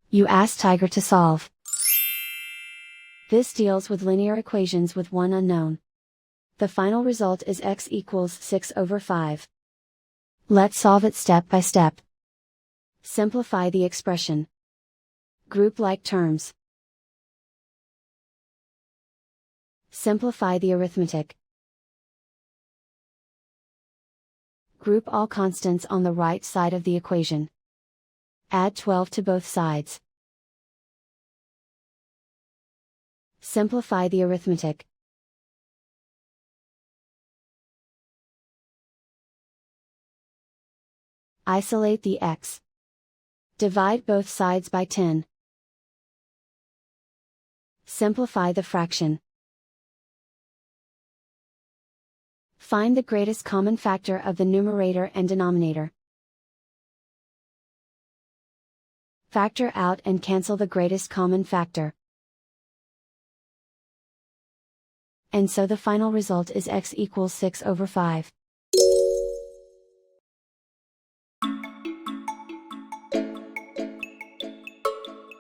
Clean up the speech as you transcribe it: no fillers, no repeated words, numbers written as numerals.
You ask Tiger to solve. This deals with linear equations with one unknown. The final result is x equals 6/5. Let's solve it step by step. Simplify the expression. Group like terms. Simplify the arithmetic. Group all constants on the right side of the equation. Add 12 to both sides. Simplify the arithmetic. Isolate the x. Divide both sides by 10. Simplify the fraction. Find the greatest common factor of the numerator and denominator. Factor out and cancel the greatest common factor. And so the final result is x equals 6/5.